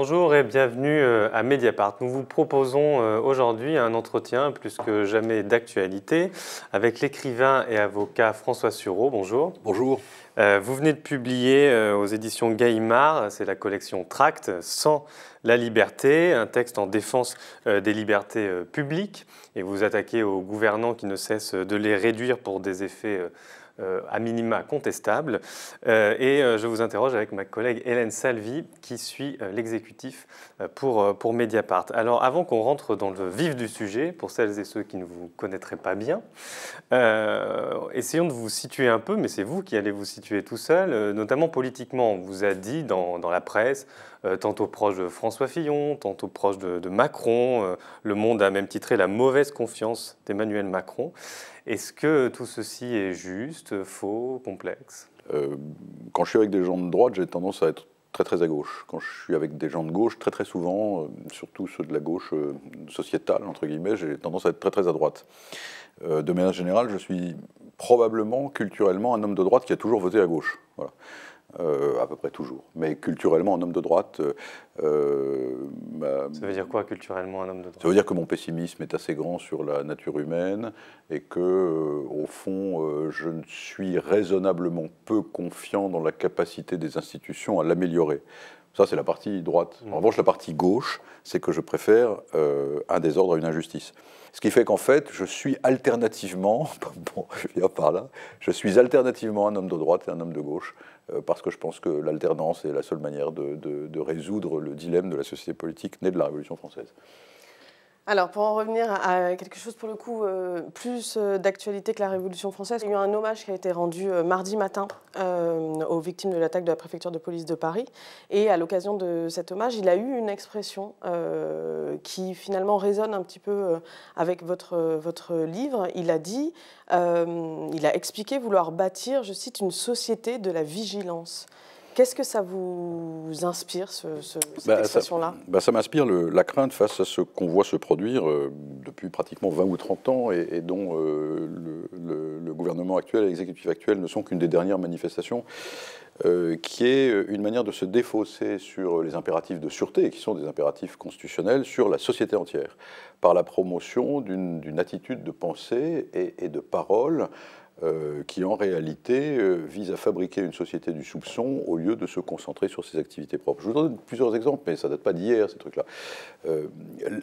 Bonjour et bienvenue à Mediapart. Nous vous proposons aujourd'hui un entretien plus que jamais d'actualité avec l'écrivain et avocat François Sureau. Bonjour. Bonjour. Vous venez de publier aux éditions Gallimard, c'est la collection Tracts, Sans la liberté, un texte en défense des libertés publiques. Et vous vous attaquez aux gouvernants qui ne cessent de les réduire pour des effets à minima contestable. Je vous interroge avec ma collègue Hélène Salvi qui suit l'exécutif pour Mediapart. Alors avant qu'on rentre dans le vif du sujet, pour celles et ceux qui ne vous connaîtraient pas bien, essayons de vous situer un peu, mais c'est vous qui allez vous situer tout seul, notamment politiquement. On vous a dit dans la presse, tantôt proche de François Fillon, tantôt proche de Macron. Le Monde a même titré « La mauvaise confiance d'Emmanuel Macron ». Est-ce que tout ceci est juste, faux, complexe ? Quand je suis avec des gens de droite, j'ai tendance à être très à gauche. Quand je suis avec des gens de gauche, très souvent, surtout ceux de la gauche sociétale, entre guillemets, j'ai tendance à être très à droite. De manière générale, je suis probablement, culturellement, un homme de droite qui a toujours voté à gauche. Voilà. À peu près toujours. Mais culturellement, un homme de droite... Ça veut dire quoi, culturellement, un homme de droite ? Ça veut dire que mon pessimisme est assez grand sur la nature humaine et que, au fond, je ne suis raisonnablement peu confiant dans la capacité des institutions à l'améliorer. Ça, c'est la partie droite. En revanche, la partie gauche, c'est que je préfère un désordre à une injustice. Ce qui fait qu'en fait, je suis alternativement, bon, je viens par là, je suis alternativement un homme de droite et un homme de gauche, parce que je pense que l'alternance est la seule manière de résoudre le dilemme de la société politique née de la Révolution française. Alors, pour en revenir à quelque chose, pour le coup, plus d'actualité que la Révolution française, il y a eu un hommage qui a été rendu mardi matin aux victimes de l'attaque de la préfecture de police de Paris. Et à l'occasion de cet hommage, il a eu une expression qui finalement résonne un petit peu avec votre livre. Il a dit, il a expliqué vouloir bâtir, je cite, une société de la vigilance. Qu'est-ce que ça vous inspire, cette expression-là ? Ça m'inspire la crainte face à ce qu'on voit se produire depuis pratiquement 20 ou 30 ans et dont le gouvernement actuel et l'exécutif actuel ne sont qu'une des dernières manifestations, qui est une manière de se défausser sur les impératifs de sûreté, qui sont des impératifs constitutionnels, sur la société entière, par la promotion d'une attitude de pensée et de parole qui en réalité vise à fabriquer une société du soupçon au lieu de se concentrer sur ses activités propres. Je vous donne plusieurs exemples, mais ça ne date pas d'hier, ces trucs-là.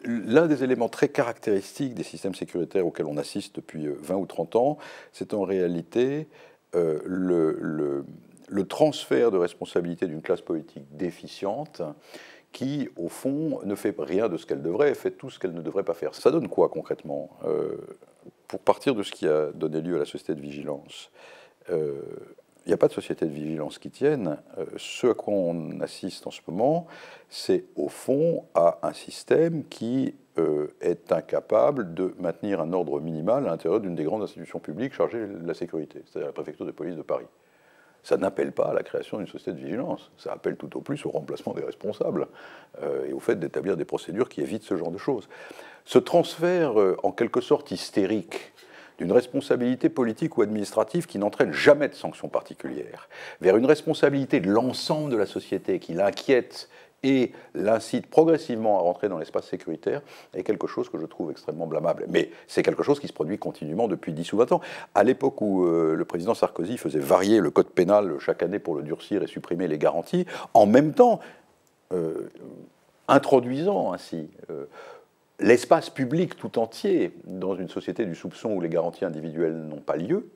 L'un des éléments très caractéristiques des systèmes sécuritaires auxquels on assiste depuis 20 ou 30 ans, c'est en réalité le transfert de responsabilité d'une classe politique déficiente qui, au fond, ne fait rien de ce qu'elle devrait, fait tout ce qu'elle ne devrait pas faire. Ça donne quoi, concrètement ? Pour partir de ce qui a donné lieu à la société de vigilance, il n'y a pas de société de vigilance qui tienne. Ce à quoi on assiste en ce moment, c'est, au fond, à un système qui est incapable de maintenir un ordre minimal à l'intérieur d'une des grandes institutions publiques chargées de la sécurité, c'est-à-dire la préfecture de police de Paris. Ça n'appelle pas à la création d'une société de vigilance, ça appelle tout au plus au remplacement des responsables et au fait d'établir des procédures qui évitent ce genre de choses. Ce transfert, en quelque sorte hystérique, d'une responsabilité politique ou administrative qui n'entraîne jamais de sanctions particulières, vers une responsabilité de l'ensemble de la société qui l'inquiète et l'incite progressivement à rentrer dans l'espace sécuritaire, est quelque chose que je trouve extrêmement blâmable. Mais c'est quelque chose qui se produit continuellement depuis 10 ou 20 ans. À l'époque où le président Sarkozy faisait varier le code pénal chaque année pour le durcir et supprimer les garanties, en même temps, introduisant ainsi l'espace public tout entier dans une société du soupçon où les garanties individuelles n'ont pas lieu,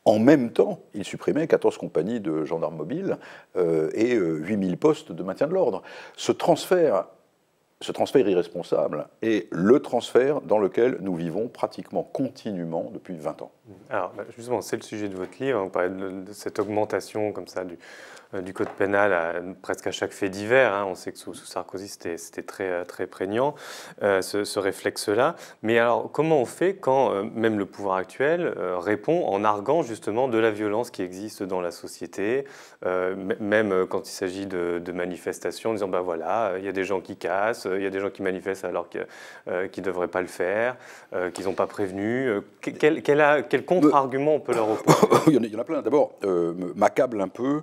en même temps, il supprimait 14 compagnies de gendarmes mobiles et 8000 postes de maintien de l'ordre. Ce transfert irresponsable est le transfert dans lequel nous vivons pratiquement continuellement depuis 20 ans. Alors, justement, c'est le sujet de votre livre. Vous parlez de cette augmentation comme ça du code pénal presque à chaque fait divers. Hein. On sait que sous Sarkozy, c'était très prégnant, ce réflexe-là. Mais alors, comment on fait quand même le pouvoir actuel répond en arguant justement de la violence qui existe dans la société, même quand il s'agit de manifestations, en disant, ben voilà, il y a des gens qui cassent, il y a des gens qui manifestent alors qu'ils ne devraient pas le faire, qu'ils n'ont pas prévenu. Quel contre-argument on peut leur opposer ? Il y en a plein. D'abord, m'accable un peu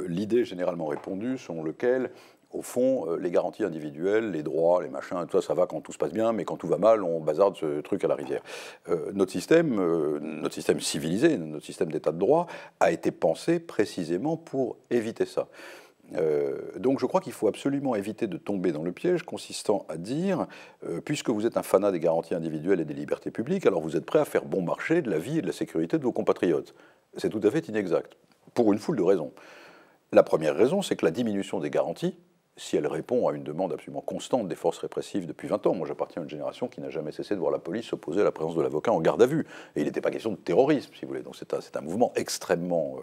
l'idée généralement répandue selon laquelle, Au fond, les garanties individuelles, les droits, les machins, tout ça, ça va quand tout se passe bien, mais quand tout va mal, on bazarde ce truc à la rivière. Notre système civilisé, notre système d'état de droit, a été pensé précisément pour éviter ça. Donc je crois qu'il faut absolument éviter de tomber dans le piège consistant à dire, puisque vous êtes un fanat des garanties individuelles et des libertés publiques, alors vous êtes prêt à faire bon marché de la vie et de la sécurité de vos compatriotes. C'est tout à fait inexact, pour une foule de raisons. La première raison, c'est que la diminution des garanties, si elle répond à une demande absolument constante des forces répressives depuis 20 ans. Moi, j'appartiens à une génération qui n'a jamais cessé de voir la police s'opposer à la présence de l'avocat en garde à vue. Et il n'était pas question de terrorisme, si vous voulez. Donc c'est un mouvement extrêmement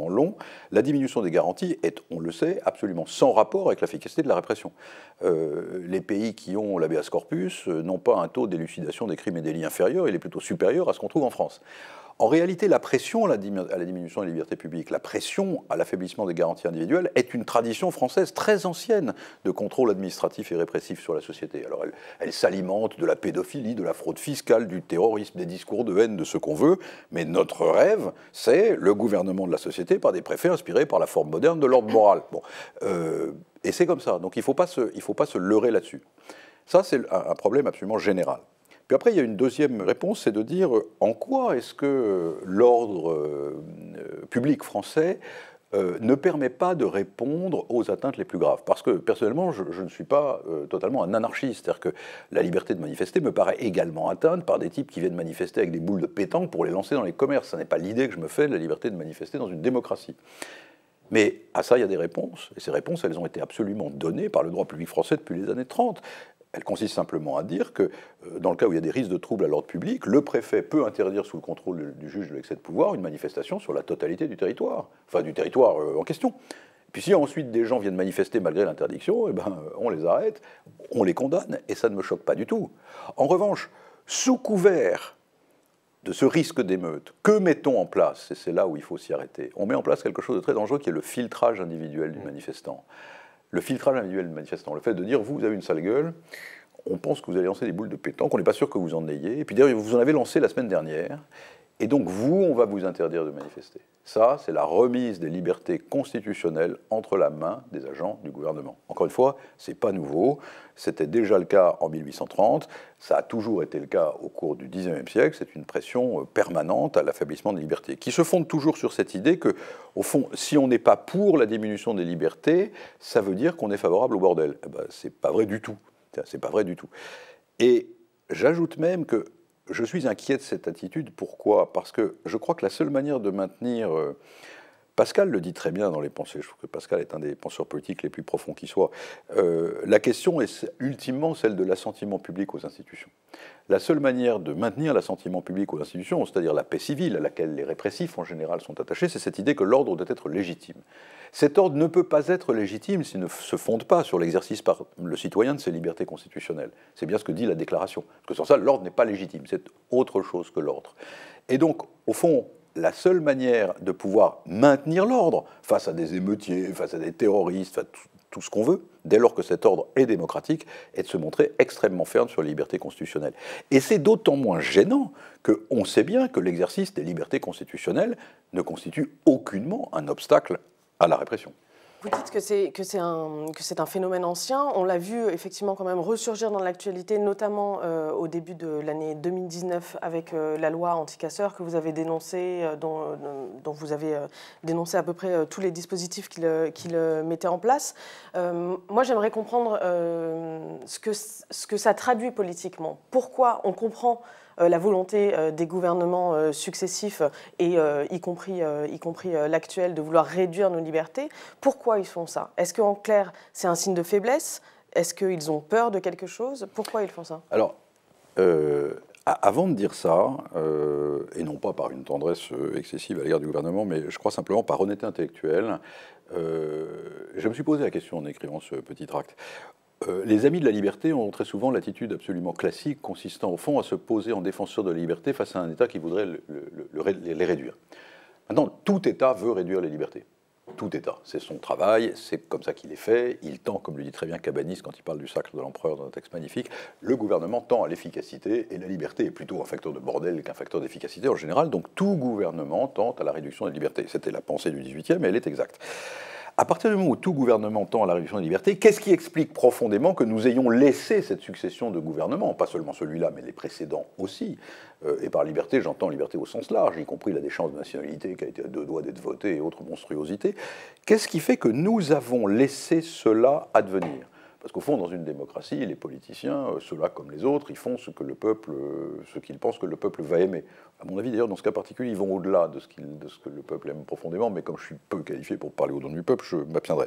long. La diminution des garanties est, on le sait, absolument sans rapport avec l'efficacité de la répression. Les pays qui ont l'habeas corpus n'ont pas un taux d'élucidation des crimes et délits inférieur, il est plutôt supérieur à ce qu'on trouve en France. En réalité, la pression à la diminution des libertés publiques, la pression à l'affaiblissement des garanties individuelles est une tradition française très ancienne de contrôle administratif et répressif sur la société. Alors elle s'alimente de la pédophilie, de la fraude fiscale, du terrorisme, des discours de haine, de ce qu'on veut, mais notre rêve, c'est le gouvernement de la société par des préfets inspirés par la forme moderne de l'ordre moral. Bon, et c'est comme ça, donc il ne faut pas se leurrer là-dessus. Ça, c'est un problème absolument général. Puis après, il y a une deuxième réponse, c'est de dire en quoi est-ce que l'ordre public français ne permet pas de répondre aux atteintes les plus graves. Parce que personnellement, je ne suis pas totalement un anarchiste. C'est-à-dire que la liberté de manifester me paraît également atteinte par des types qui viennent manifester avec des boules de pétanque pour les lancer dans les commerces. Ce n'est pas l'idée que je me fais de la liberté de manifester dans une démocratie. Mais à ça, il y a des réponses. Et ces réponses, elles ont été absolument données par le droit public français depuis les années 30. Elle consiste simplement à dire que, dans le cas où il y a des risques de troubles à l'ordre public, le préfet peut interdire sous le contrôle du juge de l'excès de pouvoir une manifestation sur la totalité du territoire, enfin du territoire en question. Puis si ensuite des gens viennent manifester malgré l'interdiction, eh ben, on les arrête, on les condamne, et ça ne me choque pas du tout. En revanche, sous couvert de ce risque d'émeute, que mettons en place, et c'est là où il faut s'y arrêter, on met en place quelque chose de très dangereux qui est le filtrage individuel du manifestant. Le filtrage individuel du manifestant, le fait de dire, vous avez une sale gueule, on pense que vous allez lancer des boules de pétanque, on n'est pas sûr que vous en ayez, et puis d'ailleurs, vous en avez lancé la semaine dernière, et donc vous, on va vous interdire de manifester. Ça, c'est la remise des libertés constitutionnelles entre la main des agents du gouvernement. Encore une fois, c'est pas nouveau, c'était déjà le cas en 1830, ça a toujours été le cas au cours du XIXe siècle, c'est une pression permanente à l'affaiblissement des libertés, qui se fonde toujours sur cette idée que, au fond, si on n'est pas pour la diminution des libertés, ça veut dire qu'on est favorable au bordel. Eh ben, c'est pas vrai du tout. C'est pas vrai du tout. Et j'ajoute même que je suis inquiet de cette attitude. Pourquoi ? Parce que je crois que la seule manière de maintenir... Pascal le dit très bien dans les pensées, je trouve que Pascal est un des penseurs politiques les plus profonds qui soit. La question est ultimement celle de l'assentiment public aux institutions. La seule manière de maintenir l'assentiment public aux institutions, c'est-à-dire la paix civile à laquelle les répressifs en général sont attachés, c'est cette idée que l'ordre doit être légitime. Cet ordre ne peut pas être légitime s'il ne se fonde pas sur l'exercice par le citoyen de ses libertés constitutionnelles. C'est bien ce que dit la déclaration. Parce que sans ça, l'ordre n'est pas légitime, c'est autre chose que l'ordre. Et donc, au fond, la seule manière de pouvoir maintenir l'ordre face à des émeutiers, face à des terroristes, face à tout ce qu'on veut, dès lors que cet ordre est démocratique, est de se montrer extrêmement ferme sur les libertés constitutionnelles. Et c'est d'autant moins gênant qu'on sait bien que l'exercice des libertés constitutionnelles ne constitue aucunement un obstacle à la répression. Vous dites que c'est un phénomène ancien. On l'a vu effectivement quand même ressurgir dans l'actualité, notamment au début de l'année 2019 avec la loi anti-casseurs que vous avez dénoncée, dont vous avez dénoncé à peu près tous les dispositifs qu'il mettait en place. Moi, j'aimerais comprendre ce que ça traduit politiquement. Pourquoi on comprend la volonté des gouvernements successifs, et y compris l'actuel, de vouloir réduire nos libertés. Pourquoi ils font ça? Est-ce qu'en clair, c'est un signe de faiblesse? Est-ce qu'ils ont peur de quelque chose? Pourquoi ils font ça? Alors, avant de dire ça, et non pas par une tendresse excessive à l'égard du gouvernement, mais je crois simplement par honnêteté intellectuelle, je me suis posé la question en écrivant ce petit tract. Les amis de la liberté ont très souvent l'attitude absolument classique consistant au fond à se poser en défenseur de la liberté face à un État qui voudrait les réduire. Maintenant, tout État veut réduire les libertés. Tout État. C'est son travail, c'est comme ça qu'il est fait. Il tend, comme le dit très bien Cabanis quand il parle du sacre de l'empereur dans un texte magnifique, le gouvernement tend à l'efficacité et la liberté est plutôt un facteur de bordel qu'un facteur d'efficacité en général. Donc tout gouvernement tend à la réduction des libertés. C'était la pensée du XVIIIe et elle est exacte. À partir du moment où tout gouvernement tend à la réduction des libertés, qu'est-ce qui explique profondément que nous ayons laissé cette succession de gouvernements, pas seulement celui-là, mais les précédents aussi, et par liberté, j'entends liberté au sens large, y compris la déchéance de nationalité qui a été à 2 doigts d'être votée et autres monstruosités. Qu'est-ce qui fait que nous avons laissé cela advenir ? Parce qu'au fond, dans une démocratie, les politiciens, ceux-là comme les autres, ils font ce qu'ils pensent que le peuple va aimer. À mon avis, d'ailleurs, dans ce cas particulier, ils vont au-delà de ce que le peuple aime profondément, mais comme je suis peu qualifié pour parler au nom du peuple, je m'abstiendrai.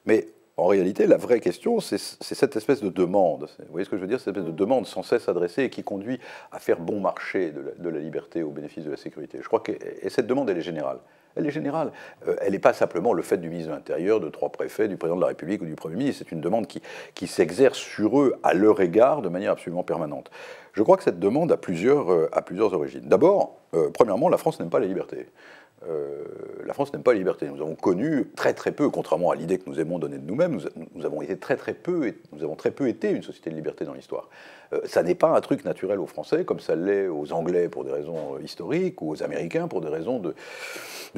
Mais en réalité, la vraie question, c'est cette espèce de demande. Vous voyez ce que je veux dire ? Cette espèce de demande sans cesse adressée et qui conduit à faire bon marché de la liberté au bénéfice de la sécurité. Je crois que cette demande, elle est générale. Elle est générale. Elle n'est pas simplement le fait du ministre de l'Intérieur, de 3 préfets, du président de la République ou du Premier ministre. C'est une demande qui s'exerce sur eux, à leur égard, de manière absolument permanente. Je crois que cette demande a plusieurs origines. D'abord, premièrement, la France n'aime pas la liberté. La France n'aime pas la liberté. Nous avons connu très très peu, contrairement à l'idée que nous aimons donner de nous-mêmes, nous avons été très très peu, et nous avons très peu été une société de liberté dans l'histoire. Ça n'est pas un truc naturel aux Français, comme ça l'est aux Anglais pour des raisons historiques, ou aux Américains pour des raisons de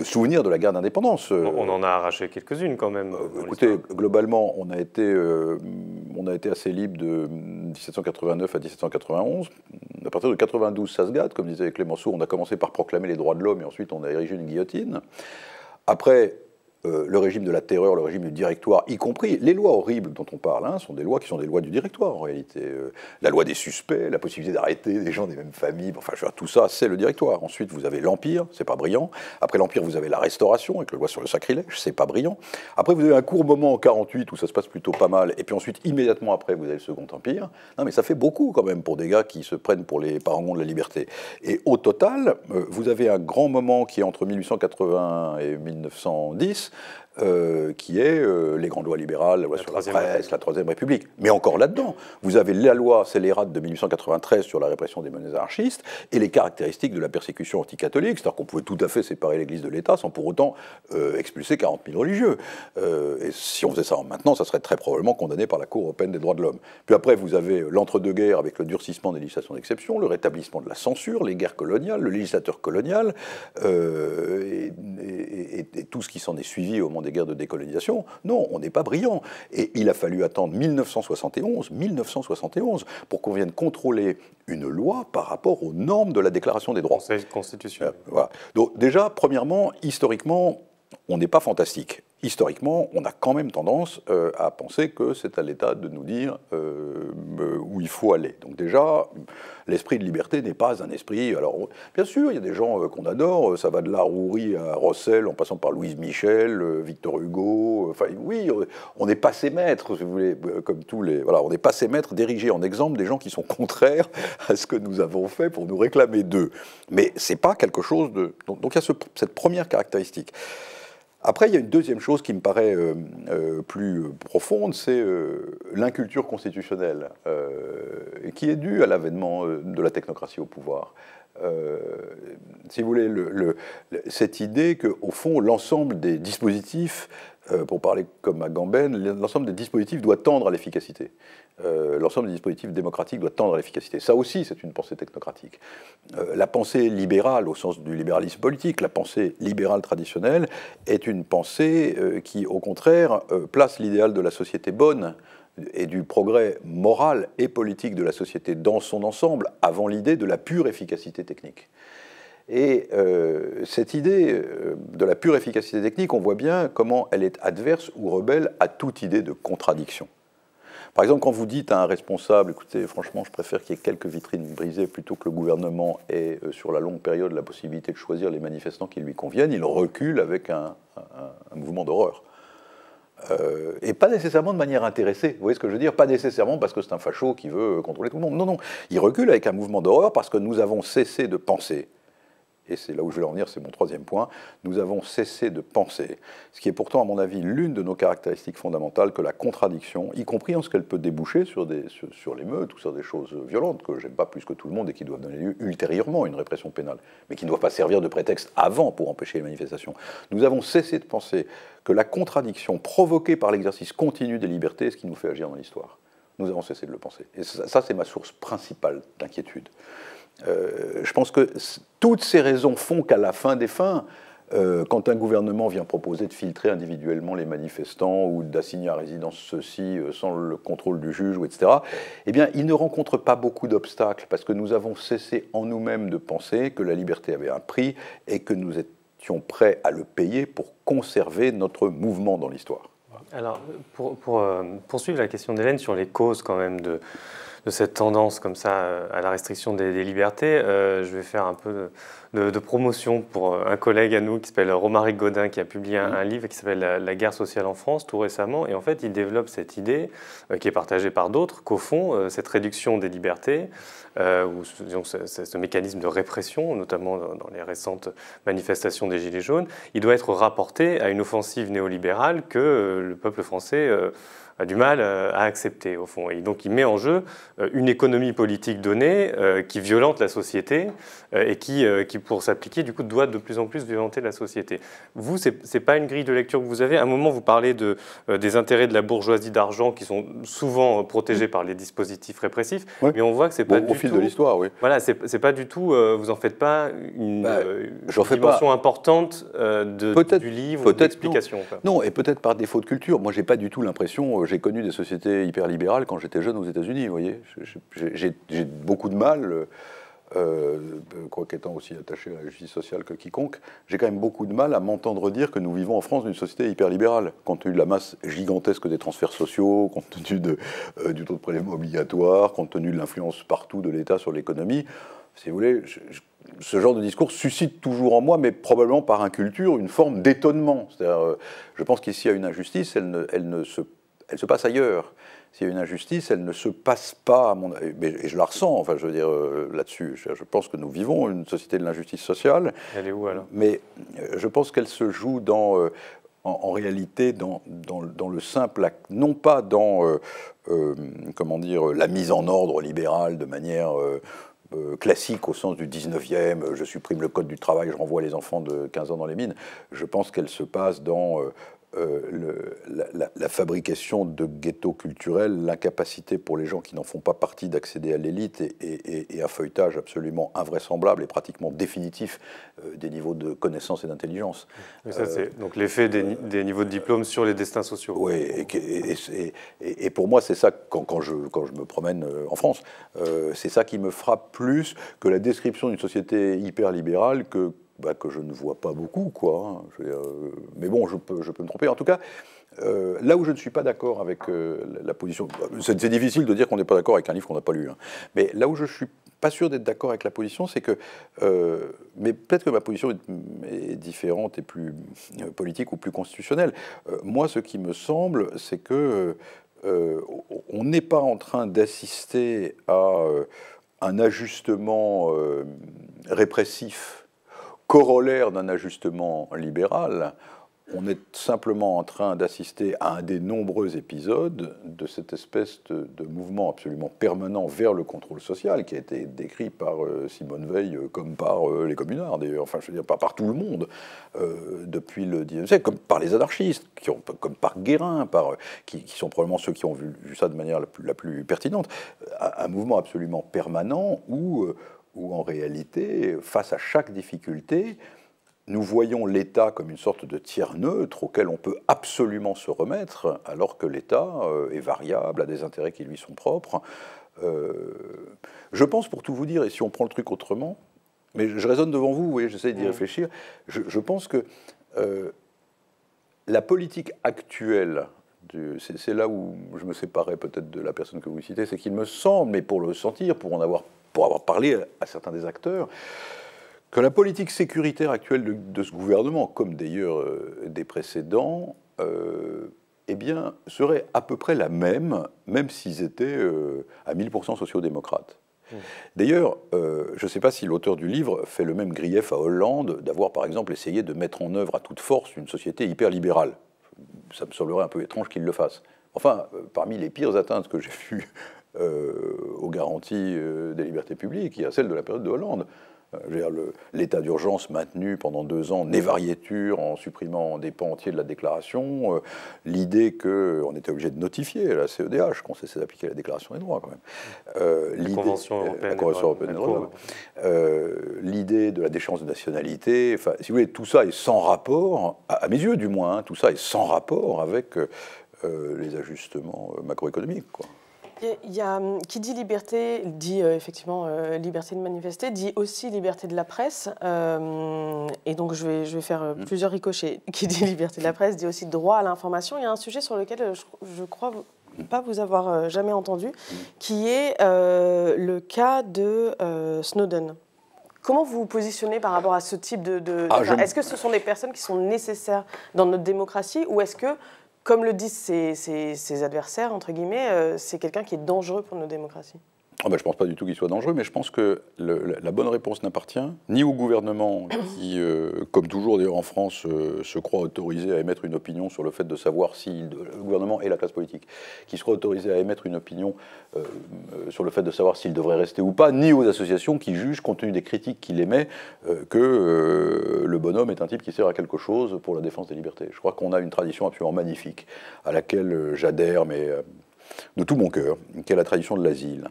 souvenir de la guerre d'indépendance. On en a arraché quelques-unes quand même. Écoutez, globalement, on a été assez libre de 1789 à 1791. À partir de 92, ça se gâte, comme disait Clémenceau, on a commencé par proclamer les droits de l'homme et ensuite on a érigé une guillotine. Après, le régime de la terreur, le régime du directoire, y compris les lois horribles dont on parle, sont des lois qui sont des lois du directoire en réalité. La loi des suspects, la possibilité d'arrêter des gens des mêmes familles, enfin tout ça c'est le directoire. Ensuite vous avez l'Empire, c'est pas brillant. Après l'Empire vous avez la Restauration avec la loi sur le sacrilège, c'est pas brillant. Après vous avez un court moment en 48 où ça se passe plutôt pas mal, et puis ensuite immédiatement après vous avez le Second Empire. Non mais ça fait beaucoup quand même pour des gars qui se prennent pour les parangons de la liberté. Et au total, vous avez un grand moment qui est entre 1880 et 1910, qui est les grandes lois libérales, la loi sur la presse, la Troisième République. Mais encore là-dedans, vous avez la loi scélérate de 1893 sur la répression des menées anarchistes et les caractéristiques de la persécution anticatholique, c'est-à-dire qu'on pouvait tout à fait séparer l'Église de l'État sans pour autant expulser 40 000 religieux. Et si on faisait ça maintenant, ça serait très probablement condamné par la Cour européenne des droits de l'homme. Puis après, vous avez l'entre-deux-guerres avec le durcissement des législations d'exception, le rétablissement de la censure, les guerres coloniales, le législateur colonial, et tout ce qui s'en est suivi au moment des guerres de décolonisation. Non, on n'est pas brillant. Et il a fallu attendre 1971 pour qu'on vienne contrôler une loi par rapport aux normes de la Déclaration des droits. Conseil constitutionnel. Voilà. Donc déjà, premièrement, historiquement, on n'est pas fantastique. Historiquement, on a quand même tendance à penser que c'est à l'État de nous dire où il faut aller. Donc déjà, l'esprit de liberté n'est pas un esprit... Alors, bien sûr, il y a des gens qu'on adore, ça va de Larourie à Rossel, en passant par Louise Michel, Victor Hugo... Enfin, oui, on n'est pas ses maîtres, si vous voulez, comme tous les... Voilà, on n'est pas ses maîtres d'ériger en exemple des gens qui sont contraires à ce que nous avons fait pour nous réclamer d'eux. Mais c'est pas quelque chose de... Donc il y a cette première caractéristique. Après, il y a une deuxième chose qui me paraît plus profonde, c'est l'inculture constitutionnelle, qui est due à l'avènement de la technocratie au pouvoir. Si vous voulez, cette idée qu'au fond, l'ensemble des dispositifs, pour parler comme Agamben, l'ensemble des dispositifs doit tendre à l'efficacité. L'ensemble des dispositifs démocratiques doit tendre à l'efficacité. Ça aussi, c'est une pensée technocratique. La pensée libérale, au sens du libéralisme politique, la pensée libérale traditionnelle, est une pensée qui, au contraire, place l'idéal de la société bonne et du progrès moral et politique de la société dans son ensemble, avant l'idée de la pure efficacité technique. Et cette idée de la pure efficacité technique, on voit bien comment elle est adverse ou rebelle à toute idée de contradiction. Par exemple, quand vous dites à un responsable, écoutez, franchement, je préfère qu'il y ait quelques vitrines brisées plutôt que le gouvernement ait, sur la longue période, la possibilité de choisir les manifestants qui lui conviennent, il recule avec un mouvement d'horreur. Et pas nécessairement de manière intéressée, vous voyez ce que je veux dire ? Pas nécessairement parce que c'est un facho qui veut contrôler tout le monde. Non, non, il recule avec un mouvement d'horreur parce que nous avons cessé de penser. Et c'est là où je vais en venir, c'est mon troisième point, nous avons cessé de penser, ce qui est pourtant, à mon avis, l'une de nos caractéristiques fondamentales, que la contradiction, y compris en ce qu'elle peut déboucher sur l'émeute ou sur des choses violentes, que j'aime pas plus que tout le monde et qui doivent donner lieu ultérieurement à une répression pénale, mais qui ne doivent pas servir de prétexte avant pour empêcher les manifestations. Nous avons cessé de penser que la contradiction provoquée par l'exercice continu des libertés est ce qui nous fait agir dans l'histoire. Nous avons cessé de le penser. Et ça c'est ma source principale d'inquiétude. Je pense que toutes ces raisons font qu'à la fin des fins, Quand un gouvernement vient proposer de filtrer individuellement les manifestants ou d'assigner à résidence ceux-ci sans le contrôle du juge, etc., eh bien, il ne rencontre pas beaucoup d'obstacles parce que nous avons cessé en nous-mêmes de penser que la liberté avait un prix et que nous étions prêts à le payer pour conserver notre mouvement dans l'histoire. Alors, pour poursuivre la question d'Hélène sur les causes quand même de cette tendance comme ça à la restriction des libertés, je vais faire un peu de promotion pour un collègue à nous qui s'appelle Romaric Gaudin, qui a publié un livre qui s'appelle La guerre sociale en France tout récemment. Et en fait, il développe cette idée, qui est partagée par d'autres, qu'au fond, cette réduction des libertés, ou disons, ce mécanisme de répression, notamment dans les récentes manifestations des Gilets jaunes, il doit être rapporté à une offensive néolibérale que le peuple français a du mal à accepter, au fond. Et donc, il met en jeu une économie politique donnée qui violente la société et qui, pour s'appliquer, du coup, doit de plus en plus violenter la société. Vous, c'est pas une grille de lecture que vous avez. À un moment, vous parlez des intérêts de la bourgeoisie d'argent qui sont souvent protégés par les dispositifs répressifs, mais on voit que c'est pas du tout... Au fil de l'histoire, oui. Voilà, c'est pas du tout... vous en faites pas une dimension importante du livre, d'explication. Non, et peut-être par défaut de culture. Moi, j'ai pas du tout l'impression... J'ai connu des sociétés hyper libérales quand j'étais jeune aux États-Unis, vous voyez. J'ai beaucoup de mal, quoique étant aussi attaché à la justice sociale que quiconque, j'ai quand même beaucoup de mal à m'entendre dire que nous vivons en France d'une société hyper libérale, compte tenu de la masse gigantesque des transferts sociaux, compte tenu du taux de prélèvement obligatoire, compte tenu de l'influence partout de l'État sur l'économie. Si vous voulez, ce genre de discours suscite toujours en moi, mais probablement par inculture, une forme d'étonnement. C'est-à-dire, je pense qu'ici, il y a une injustice, elle se passe ailleurs. S'il y a une injustice, elle ne se passe pas, et je la ressens, enfin, je veux dire, là-dessus. Je pense que nous vivons une société de l'injustice sociale. Elle est où, alors ? Mais je pense qu'elle se joue en réalité dans le simple acte, non pas dans, comment dire, la mise en ordre libérale de manière... classique au sens du 19e, je supprime le code du travail, je renvoie les enfants de 15 ans dans les mines. Je pense qu'elle se passe dans la fabrication de ghettos culturels, l'incapacité pour les gens qui n'en font pas partie d'accéder à l'élite et un feuilletage absolument invraisemblable et pratiquement définitif des niveaux de connaissance et d'intelligence. Mais ça, c'est donc l'effet des niveaux de diplôme sur les destins sociaux. Oui, et pour moi, c'est ça, quand je me promène en France, c'est ça qui me frappe plus que la description d'une société hyper libérale que je ne vois pas beaucoup, quoi. Mais bon, je peux me tromper. En tout cas, là où je ne suis pas d'accord avec la position... C'est difficile de dire qu'on n'est pas d'accord avec un livre qu'on n'a pas lu. Hein. Mais là où je ne suis pas sûr d'être d'accord avec la position, c'est que... mais peut-être que ma position est différente et plus politique ou plus constitutionnelle. Moi, ce qui me semble, c'est que on n'est pas en train d'assister à un ajustement répressif corollaire d'un ajustement libéral. On est simplement en train d'assister à un des nombreux épisodes de cette espèce de mouvement absolument permanent vers le contrôle social qui a été décrit par Simone Veil comme par les communards, d'ailleurs, enfin je veux dire par tout le monde depuis le XIXe siècle, comme par les anarchistes, comme par Guérin, qui sont probablement ceux qui ont vu ça de manière la plus pertinente. Un mouvement absolument permanent où en réalité, face à chaque difficulté, nous voyons l'État comme une sorte de tiers neutre auquel on peut absolument se remettre, alors que l'État est variable, a des intérêts qui lui sont propres. Je pense, pour tout vous dire, et si on prend le truc autrement, mais je raisonne devant vous, vous voyez, j'essaie d'y réfléchir, je pense que la politique actuelle, c'est là où je me séparais peut-être de la personne que vous citez, c'est qu'il me semble, mais pour le sentir, pour avoir parlé à certains des acteurs, que la politique sécuritaire actuelle de ce gouvernement, comme d'ailleurs des précédents, eh bien, serait à peu près la même s'ils étaient à 1000% sociodémocrates. D'ailleurs, je ne sais pas si l'auteur du livre fait le même grief à Hollande d'avoir, par exemple, essayé de mettre en œuvre à toute force une société hyper libérale. Ça me semblerait un peu étrange qu'il le fasse. Enfin, parmi les pires atteintes que j'ai vues aux garanties des libertés publiques, il y a celle de la période de Hollande. L'état d'urgence maintenu pendant 2 ans, névariéture en supprimant des pans entiers de la déclaration, l'idée qu'on était obligé de notifier à la CEDH qu'on cessait d'appliquer la déclaration des droits quand même. La Convention européenne des droits. L'idée de la déchéance de nationalité, enfin, si vous voulez, tout ça est sans rapport, à mes yeux du moins, tout ça est sans rapport avec les ajustements macroéconomiques, quoi. Il y a, qui dit liberté, dit effectivement liberté de manifester, dit aussi liberté de la presse. Et donc je vais faire plusieurs ricochets. Qui dit liberté de la presse, dit aussi droit à l'information. Il y a un sujet sur lequel je crois pas vous avoir jamais entendu, qui est le cas de Snowden. Comment vous vous positionnez par rapport à ce type de Est-ce que ce sont des personnes qui sont nécessaires dans notre démocratie, ou est-ce que, comme le disent ses adversaires, entre guillemets, c'est quelqu'un qui est dangereux pour nos démocraties? Je ne pense pas du tout qu'il soit dangereux, mais je pense que la bonne réponse n'appartient ni au gouvernement qui, comme toujours d'ailleurs en France, se croit autorisé à émettre une opinion sur le fait de savoir si le gouvernement et la classe politique, qui se croit autorisé à émettre une opinion sur le fait de savoir s'il devrait rester ou pas, ni aux associations qui jugent, compte tenu des critiques qu'il émet, que le bonhomme est un type qui sert à quelque chose pour la défense des libertés. Je crois qu'on a une tradition absolument magnifique à laquelle j'adhère, mais de tout mon cœur, qui est la tradition de l'asile.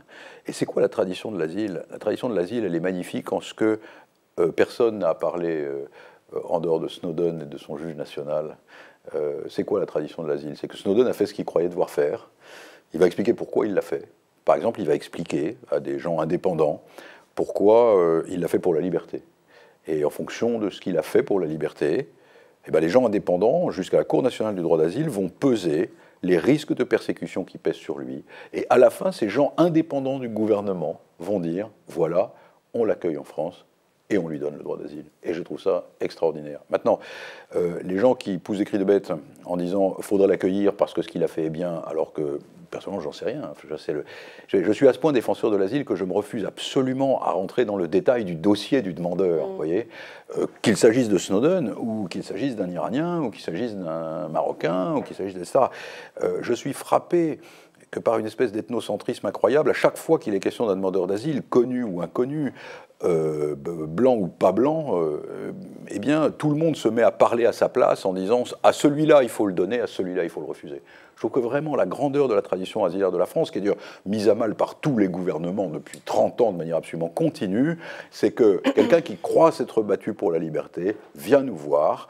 Et c'est quoi la tradition de l'asile? La tradition de l'asile, elle est magnifique en ce que personne n'a parlé en dehors de Snowden et de son juge national. C'est quoi la tradition de l'asile? C'est que Snowden a fait ce qu'il croyait devoir faire. Il va expliquer pourquoi il l'a fait. Par exemple, il va expliquer à des gens indépendants pourquoi il l'a fait pour la liberté. Et en fonction de ce qu'il a fait pour la liberté, eh ben, les gens indépendants, jusqu'à la Cour nationale du droit d'asile, vont peser les risques de persécution qui pèsent sur lui. Et à la fin, ces gens indépendants du gouvernement vont dire, voilà, on l'accueille en France et on lui donne le droit d'asile. Et je trouve ça extraordinaire. Maintenant, les gens qui poussent des cris de bête en disant, faudrait l'accueillir parce que ce qu'il a fait est bien, alors que, personnellement, j'en sais rien. Je suis à ce point défenseur de l'asile que je me refuse absolument à rentrer dans le détail du dossier du demandeur, vous voyez, qu'il s'agisse de Snowden, ou qu'il s'agisse d'un Iranien, ou qu'il s'agisse d'un Marocain, ou qu'il s'agisse de ça. Je suis frappé que par une espèce d'ethnocentrisme incroyable, à chaque fois qu'il est question d'un demandeur d'asile, connu ou inconnu, blanc ou pas blanc, eh bien, tout le monde se met à parler à sa place en disant « à celui-là, il faut le donner, à celui-là, il faut le refuser ». Je trouve que vraiment la grandeur de la tradition asilaire de la France, qui est d'ailleurs mise à mal par tous les gouvernements depuis 30 ans de manière absolument continue, c'est que quelqu'un qui croit s'être battu pour la liberté vient nous voir.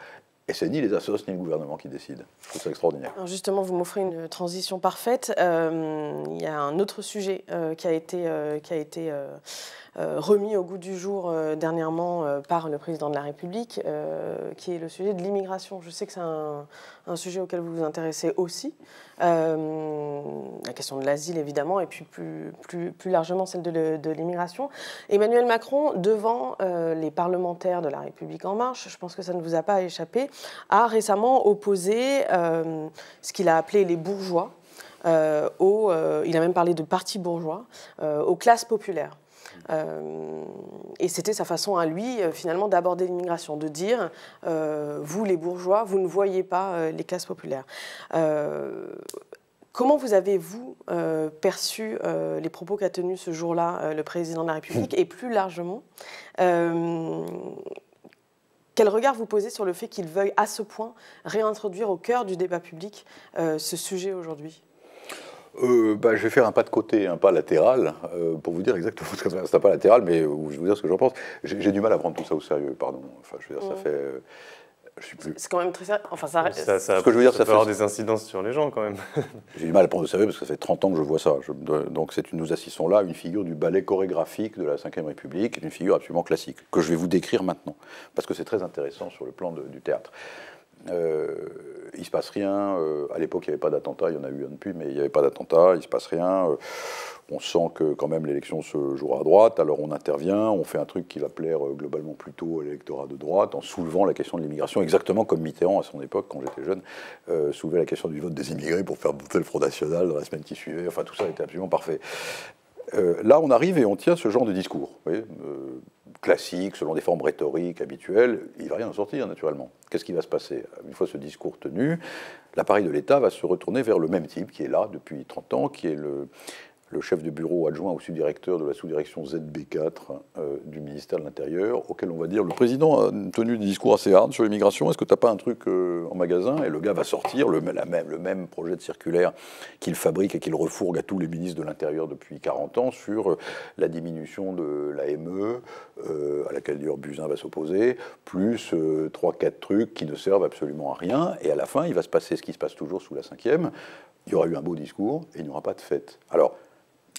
Et c'est ni les assos ni le gouvernement qui décident. Je trouve ça extraordinaire. Alors justement, vous m'offrez une transition parfaite. Il y a un autre sujet qui a été remis au goût du jour dernièrement par le président de la République, qui est le sujet de l'immigration. Je sais que c'est un sujet auquel vous vous intéressez aussi. La question de l'asile, évidemment, et puis plus largement celle de l'immigration. Emmanuel Macron, devant les parlementaires de la République En Marche, je pense que ça ne vous a pas échappé, a récemment opposé ce qu'il a appelé les bourgeois, il a même parlé de partis bourgeois, aux classes populaires. Et c'était sa façon à lui, finalement, d'aborder l'immigration, de dire vous, les bourgeois, vous ne voyez pas les classes populaires. Comment vous avez-vous perçu les propos qu'a tenus ce jour-là le président de la République, et plus largement, quel regard vous posez sur le fait qu'il veuille à ce point réintroduire au cœur du débat public ce sujet aujourd'hui ? Je vais faire un pas de côté, un pas latéral, pour vous dire exactement ce que c'est. C'est un pas latéral, mais je vais vous dire ce que j'en pense. J'ai du mal à prendre tout ça au sérieux, pardon. Enfin, je veux dire, ça fait... C'est quand même très sérieux. Enfin, ça peut avoir des incidences sur les gens, quand même. J'ai du mal à prendre au sérieux parce que ça fait 30 ans que je vois ça. Donc nous assistons là à une figure du ballet chorégraphique de la Ve République, une figure absolument classique, que je vais vous décrire maintenant, parce que c'est très intéressant sur le plan du théâtre. Il ne se passe rien. À l'époque, il n'y avait pas d'attentat. Il y en a eu un depuis, mais il n'y avait pas d'attentat. Il ne se passe rien. On sent que quand même l'élection se jouera à droite. Alors on intervient. On fait un truc qui va plaire globalement plutôt à l'électorat de droite, en soulevant la question de l'immigration, exactement comme Mitterrand à son époque, quand j'étais jeune, soulevait la question du vote des immigrés pour faire monter le Front National dans la semaine qui suivait. Enfin, tout ça était absolument parfait. Là, on arrive et on tient ce genre de discours, vous voyez, classique, selon des formes rhétoriques habituelles. Il ne va rien en sortir, naturellement. Qu'est-ce qui va se passer? Une fois ce discours tenu, l'appareil de l'État va se retourner vers le même type qui est là depuis 30 ans, qui est le chef de bureau adjoint au sous-directeur de la sous-direction ZB4 du ministère de l'Intérieur, auquel on va dire, le président a tenu des discours assez hard sur l'immigration, est-ce que tu n'as pas un truc en magasin? Et le gars va sortir le même projet de circulaire qu'il fabrique et qu'il refourgue à tous les ministres de l'Intérieur depuis 40 ans sur la diminution de l'AME, à laquelle d'ailleurs Buzyn va s'opposer, plus 3-4 trucs qui ne servent absolument à rien. Et à la fin, il va se passer ce qui se passe toujours sous la 5e. Il y aura eu un beau discours et il n'y aura pas de fête. Alors,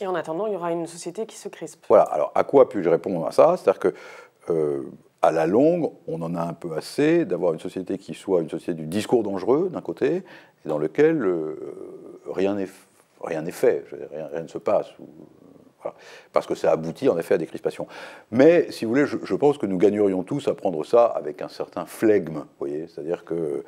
et en attendant, il y aura une société qui se crispe. Voilà. Alors, à quoi puis-je répondre à ça? C'est-à-dire que, à la longue, on en a un peu assez d'avoir une société qui soit une société du discours dangereux, d'un côté, et dans lequel rien n'est fait, rien ne se passe. Voilà. Parce que ça aboutit en effet à des crispations. Mais, si vous voulez, je pense que nous gagnerions tous à prendre ça avec un certain flegme, vous voyez, c'est-à-dire que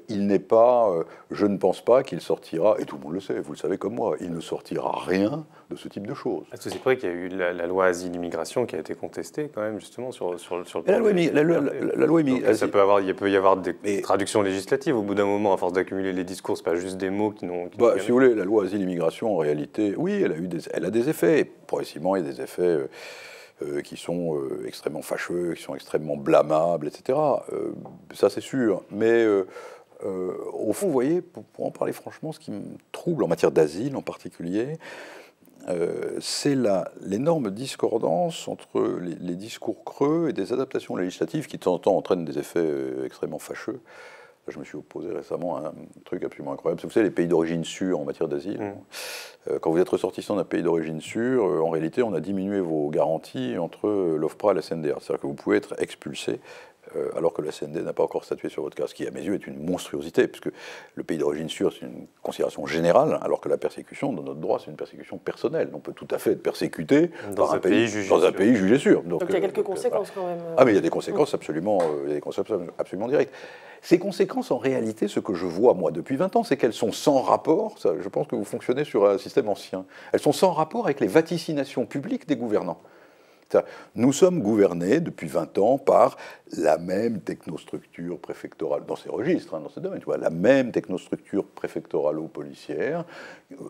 il n'est pas, je ne pense pas qu'il sortira, et tout le monde le sait, vous le savez comme moi, il ne sortira rien de ce type de choses. Parce que c'est vrai qu'il y a eu la loi asile-immigration qui a été contestée quand même justement sur le la loi immigration. Il peut y avoir des traductions législatives au bout d'un moment, à force d'accumuler les discours, c'est pas juste des mots qui n'ont... si vous voulez, la loi asile-immigration, en réalité, oui, elle a des effets. Et progressivement, il y a des effets qui sont extrêmement fâcheux, qui sont extrêmement blâmables, etc. Ça, c'est sûr. Mais au fond, vous voyez, pour en parler franchement, ce qui me trouble en matière d'asile en particulier, c'est l'énorme discordance entre les discours creux et des adaptations législatives qui, de temps en temps, entraînent des effets extrêmement fâcheux. Je me suis opposé récemment à un truc absolument incroyable. Vous savez, les pays d'origine sûrs en matière d'asile. Quand vous êtes ressortissant d'un pays d'origine sûre, en réalité, on a diminué vos garanties entre l'OFPRA et la CNDA. C'est-à-dire que vous pouvez être expulsé alors que la CNDA n'a pas encore statué sur votre cas, ce qui, à mes yeux, est une monstruosité, puisque le pays d'origine sûre, c'est une considération générale, alors que la persécution, dans notre droit, c'est une persécution personnelle. On peut tout à fait être persécuté dans un pays jugé sûr. Donc il y a quelques conséquences quand même. Ah, mais il y a des conséquences absolument directes. Ces conséquences, en réalité, ce que je vois, moi, depuis 20 ans, c'est qu'elles sont sans rapport, ça, je pense que vous fonctionnez sur un système ancien, elles sont sans rapport avec les vaticinations publiques des gouvernants. Nous sommes gouvernés depuis 20 ans par la même technostructure préfectorale, dans ces registres, dans ces domaines, la même technostructure préfectorale ou policière,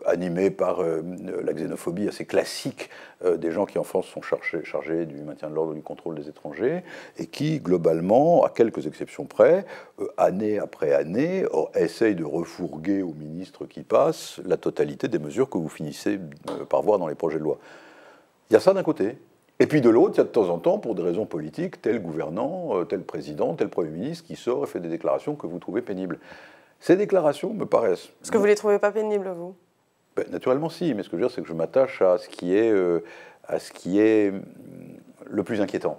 animée par la xénophobie assez classique des gens qui en France sont chargés du maintien de l'ordre, du contrôle des étrangers, et qui, globalement, à quelques exceptions près, année après année, essayent de refourguer aux ministres qui passent la totalité des mesures que vous finissez par voir dans les projets de loi. Il y a ça d'un côté. Et puis de l'autre, il y a de temps en temps, pour des raisons politiques, tel gouvernant, tel président, tel Premier ministre qui sort et fait des déclarations que vous trouvez pénibles. Ces déclarations me paraissent... Est-ce que vous ne les trouvez pas pénibles, vous? Naturellement, si. Mais ce que je veux dire, c'est que je m'attache à ce qui est le plus inquiétant.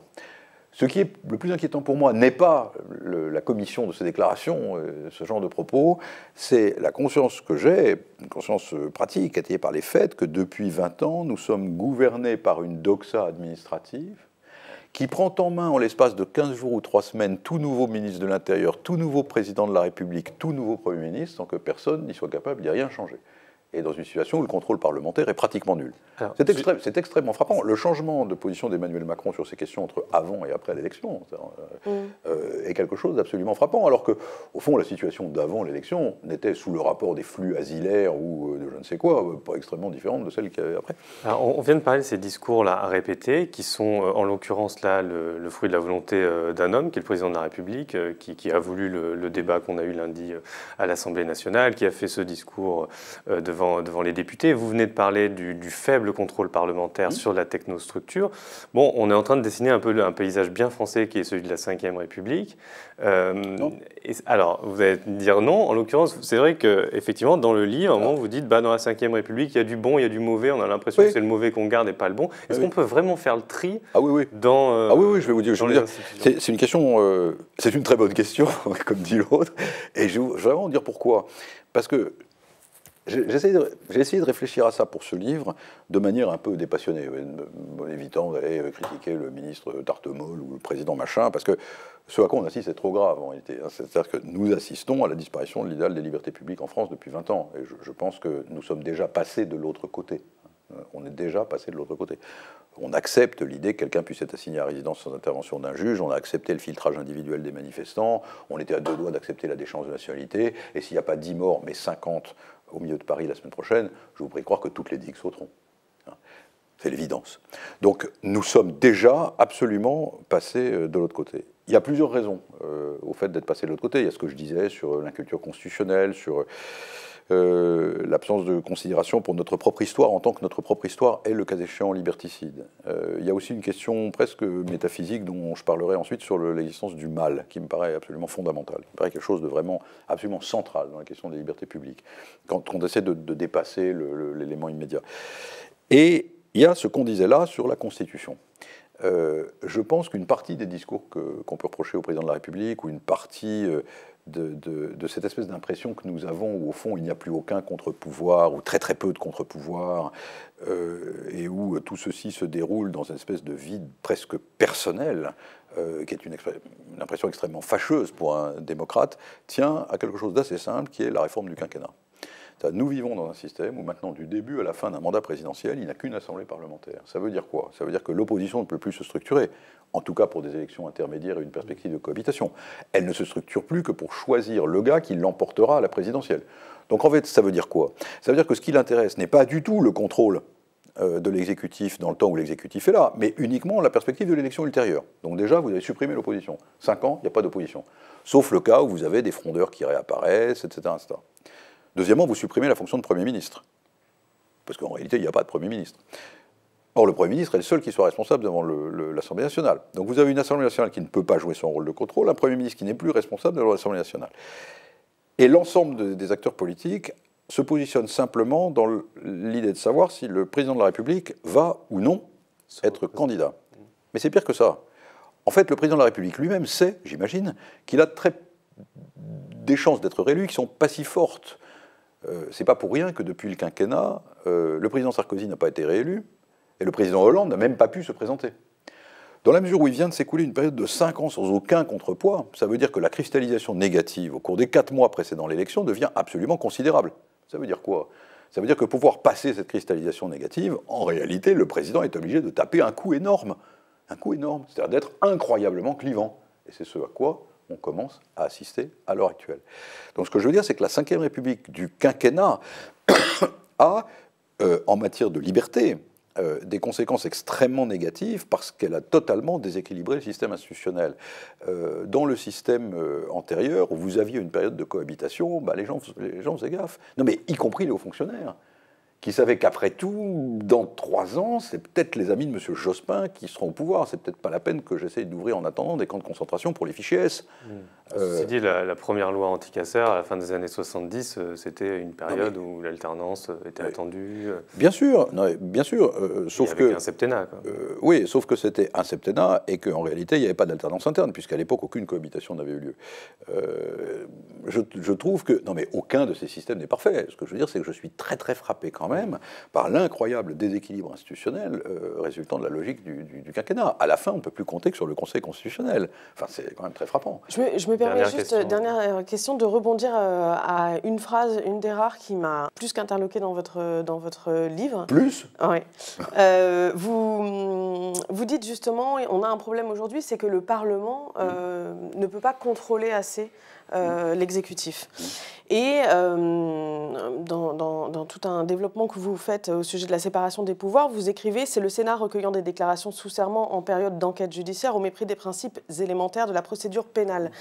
Ce qui est le plus inquiétant pour moi n'est pas la commission de ces déclarations, ce genre de propos, c'est la conscience que j'ai, une conscience pratique, étayée par les faits, que depuis 20 ans, nous sommes gouvernés par une doxa administrative qui prend en main, en l'espace de 15 jours ou 3 semaines, tout nouveau ministre de l'Intérieur, tout nouveau président de la République, tout nouveau Premier ministre, sans que personne n'y soit capable d'y rien changer. Et dans une situation où le contrôle parlementaire est pratiquement nul. C'est extrêmement frappant. Le changement de position d'Emmanuel Macron sur ces questions entre avant et après l'élection est quelque chose d'absolument frappant, alors qu'au fond, la situation d'avant l'élection n'était, sous le rapport des flux asilaires ou de je ne sais quoi, pas extrêmement différente de celle qu'il y avait après. Alors, on vient de parler de ces discours-là à répéter, qui sont en l'occurrence là le fruit de la volonté d'un homme, qui est le président de la République, qui a voulu le débat qu'on a eu lundi à l'Assemblée nationale, qui a fait ce discours devant les députés. Vous venez de parler du faible contrôle parlementaire sur la technostructure. Bon, on est en train de dessiner un peu un paysage bien français qui est celui de la Ve République. Alors, vous allez me dire non. En l'occurrence, c'est vrai qu'effectivement, dans le livre, à un moment, vous dites dans la Ve République, il y a du bon, il y a du mauvais. On a l'impression que c'est le mauvais qu'on garde et pas le bon. Est-ce qu'on peut vraiment faire le tri dans oui, je vais vous dire. C'est une question, c'est une très bonne question, comme dit l'autre. Et je vais vraiment dire pourquoi. Parce que j'ai essayé de réfléchir à ça pour ce livre de manière un peu dépassionnée, évitant d'aller critiquer le ministre Tartemol ou le président machin, parce que ce à quoi on assiste est trop grave en réalité. C'est-à-dire que nous assistons à la disparition de l'idéal des libertés publiques en France depuis 20 ans. Et je pense que nous sommes déjà passés de l'autre côté. On est déjà passé de l'autre côté. On accepte l'idée que quelqu'un puisse être assigné à résidence sans intervention d'un juge, on a accepté le filtrage individuel des manifestants, on était à 2 doigts d'accepter la déchéance de nationalité, et s'il n'y a pas 10 morts, mais 50 au milieu de Paris la semaine prochaine, je vous prie de croire que toutes les digues sauteront. C'est l'évidence. Donc nous sommes déjà absolument passés de l'autre côté. Il y a plusieurs raisons au fait d'être passé de l'autre côté. Il y a ce que je disais sur l'inculture constitutionnelle, sur l'absence de considération pour notre propre histoire, en tant que notre propre histoire est le cas échéant liberticide. Il y a aussi une question presque métaphysique dont je parlerai ensuite sur l'existence du mal, qui me paraît absolument fondamentale, qui me paraît quelque chose de vraiment absolument central dans la question des libertés publiques, quand on essaie de dépasser l'élément immédiat. Et il y a ce qu'on disait là sur la Constitution. Je pense qu'une partie des discours qu'on peut reprocher au président de la République, ou une partie de cette espèce d'impression que nous avons, où au fond il n'y a plus aucun contre-pouvoir, ou très très peu de contre-pouvoir, et où tout ceci se déroule dans une espèce de vide presque personnel, qui est une impression extrêmement fâcheuse pour un démocrate, tient à quelque chose d'assez simple, qui est la réforme du quinquennat. Nous vivons dans un système où maintenant, du début à la fin d'un mandat présidentiel, il n'y a qu'une assemblée parlementaire. Ça veut dire quoi? Ça veut dire que l'opposition ne peut plus se structurer, en tout cas pour des élections intermédiaires et une perspective de cohabitation. Elle ne se structure plus que pour choisir le gars qui l'emportera à la présidentielle. Donc en fait, ça veut dire quoi? Ça veut dire que ce qui l'intéresse n'est pas du tout le contrôle de l'exécutif dans le temps où l'exécutif est là, mais uniquement la perspective de l'élection ultérieure. Donc déjà, vous avez supprimé l'opposition. 5 ans, il n'y a pas d'opposition. Sauf le cas où vous avez des frondeurs qui réapparaissent, etc., etc. Deuxièmement, vous supprimez la fonction de Premier ministre, parce qu'en réalité, il n'y a pas de Premier ministre. Or, le Premier ministre est le seul qui soit responsable devant l'Assemblée nationale. Donc vous avez une Assemblée nationale qui ne peut pas jouer son rôle de contrôle, un Premier ministre qui n'est plus responsable devant l'Assemblée nationale. Et l'ensemble des acteurs politiques se positionnent simplement dans l'idée de savoir si le président de la République va ou non être candidat. Mais c'est pire que ça. En fait, le président de la République lui-même sait, j'imagine, qu'il a des chances d'être réélu qui ne sont pas si fortes. C'est pas pour rien que depuis le quinquennat, le président Sarkozy n'a pas été réélu et le président Hollande n'a même pas pu se présenter. Dans la mesure où il vient de s'écouler une période de 5 ans sans aucun contrepoids, ça veut dire que la cristallisation négative au cours des 4 mois précédant l'élection devient absolument considérable. Ça veut dire quoi? Ça veut dire que pour pouvoir passer cette cristallisation négative, en réalité, le président est obligé de taper un coup énorme. Un coup énorme, c'est-à-dire d'être incroyablement clivant. Et c'est ce à quoi on commence à assister à l'heure actuelle. Donc ce que je veux dire, c'est que la Ve République du quinquennat a, en matière de liberté, des conséquences extrêmement négatives parce qu'elle a totalement déséquilibré le système institutionnel. Dans le système antérieur, où vous aviez une période de cohabitation, bah, les gens faisaient gaffe. Non mais y compris les hauts fonctionnaires, qui savaient qu'après tout, dans 3 ans, c'est peut-être les amis de M. Jospin qui seront au pouvoir. C'est peut-être pas la peine que j'essaye d'ouvrir en attendant des camps de concentration pour les fichiers S. Ceci dit, la première loi anti-Cassers, à la fin des années 70, c'était une période où l'alternance était attendue. Bien sûr, bien sûr. Sauf que un septennat. Oui, sauf que c'était un septennat et qu'en réalité, il n'y avait pas d'alternance interne, puisqu'à l'époque, aucune cohabitation n'avait eu lieu. Je trouve que... Non, mais aucun de ces systèmes n'est parfait. Ce que je veux dire, c'est que je suis très, très frappé quand même par l'incroyable déséquilibre institutionnel résultant de la logique du quinquennat. À la fin, on ne peut plus compter que sur le Conseil constitutionnel. Enfin, c'est quand même très frappant. Je me permets dernière question, de rebondir à une phrase, une des rares qui m'a plus qu'interloqué dans votre livre. Plus? Oui. Vous dites justement, on a un problème aujourd'hui, c'est que le Parlement ne peut pas contrôler assez l'exécutif. Et dans tout un développement que vous faites au sujet de la séparation des pouvoirs, vous écrivez « C'est le Sénat recueillant des déclarations sous serment en période d'enquête judiciaire au mépris des principes élémentaires de la procédure pénale ».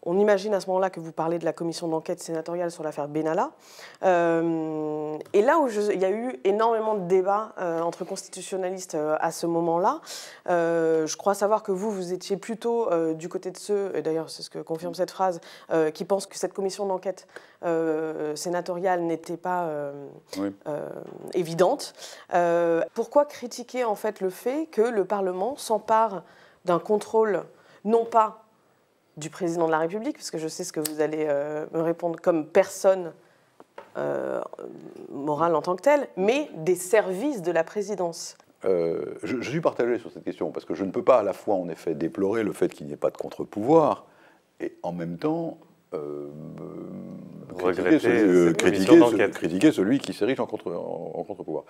On imagine à ce moment-là que vous parlez de la commission d'enquête sénatoriale sur l'affaire Benalla. Et là où il y a eu énormément de débats entre constitutionnalistes à ce moment-là, je crois savoir que vous étiez plutôt du côté de ceux, et d'ailleurs c'est ce que confirme cette phrase, qui pensent que cette commission d'enquête sénatoriale n'était pas évidente. Pourquoi critiquer en fait le fait que le Parlement s'empare d'un contrôle, non pas du président de la République, parce que je sais ce que vous allez me répondre comme personne morale en tant que telle, mais des services de la présidence? Je suis partagé sur cette question, parce que je ne peux pas à la fois, en effet, déplorer le fait qu'il n'y ait pas de contre-pouvoir, et en même temps critiquer celui qui s'érige en contre-pouvoir.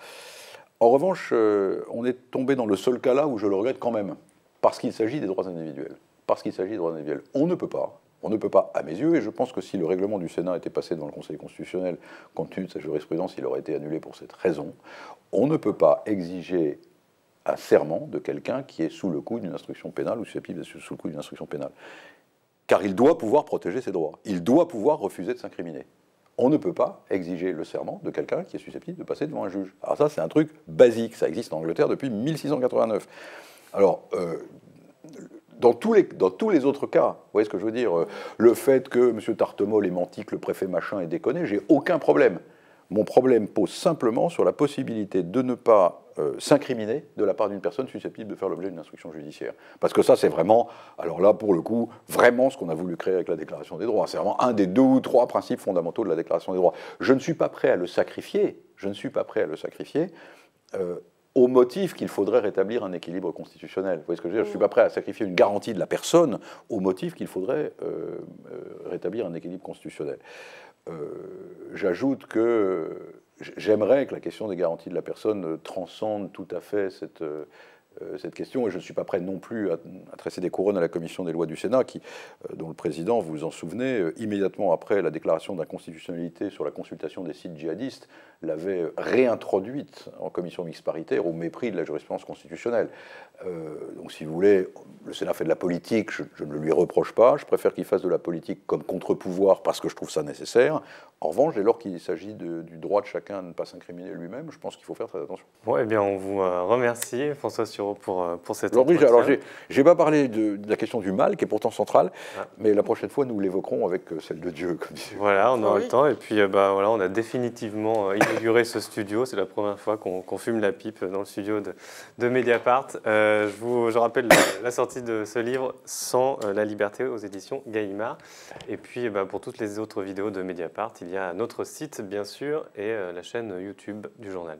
En revanche, on est tombé dans le seul cas là où je le regrette quand même, parce qu'il s'agit des droits individuels. Parce qu'il s'agit de droits individuels. On ne peut pas, On ne peut pas, à mes yeux, et je pense que si le règlement du Sénat était passé devant le Conseil constitutionnel, compte tenu de sa jurisprudence, il aurait été annulé pour cette raison, on ne peut pas exiger un serment de quelqu'un qui est sous le coup d'une instruction pénale ou susceptible d'être sous le coup d'une instruction pénale. Car il doit pouvoir protéger ses droits. Il doit pouvoir refuser de s'incriminer. On ne peut pas exiger le serment de quelqu'un qui est susceptible de passer devant un juge. Alors ça, c'est un truc basique. Ça existe en Angleterre depuis 1689. Alors, dans tous les autres cas, vous voyez ce que je veux dire, le fait que M. Tartemol ait menti, que le préfet machin ait déconné, j'ai aucun problème. Mon problème pose simplement sur la possibilité de ne pas s'incriminer de la part d'une personne susceptible de faire l'objet d'une instruction judiciaire. Parce que ça, c'est vraiment, alors là, pour le coup, vraiment ce qu'on a voulu créer avec la Déclaration des droits. C'est vraiment un des 2 ou 3 principes fondamentaux de la Déclaration des droits. Je ne suis pas prêt à le sacrifier, au motif qu'il faudrait rétablir un équilibre constitutionnel. Vous voyez ce que je veux dire ? Je ne suis pas prêt à sacrifier une garantie de la personne au motif qu'il faudrait rétablir un équilibre constitutionnel. J'ajoute que j'aimerais que la question des garanties de la personne transcende tout à fait cette question, et je ne suis pas prêt non plus à tresser des couronnes à la commission des lois du Sénat, dont le président, vous vous en souvenez, immédiatement après la déclaration d'inconstitutionnalité sur la consultation des sites djihadistes, l'avait réintroduite en commission mixte paritaire au mépris de la jurisprudence constitutionnelle. Donc si vous voulez, le Sénat fait de la politique, je ne le lui reproche pas, je préfère qu'il fasse de la politique comme contre-pouvoir parce que je trouve ça nécessaire. En revanche, dès lors qu'il s'agit du droit de chacun à ne pas s'incriminer lui-même, je pense qu'il faut faire très attention. Bon, eh bien, on vous remercie, François Sureau, pour cette entretien. Alors, j'ai pas parlé de la question du mal, qui est pourtant centrale, mais la prochaine fois, nous l'évoquerons avec celle de Dieu. Comme voilà, on aura le temps. Et puis, voilà, on a définitivement inauguré ce studio. C'est la première fois qu'on fume la pipe dans le studio de Mediapart. Je rappelle la sortie de ce livre, Sans la liberté, aux éditions Gallimard. Et puis, pour toutes les autres vidéos de Mediapart, il y a notre site, bien sûr, et la chaîne YouTube du journal.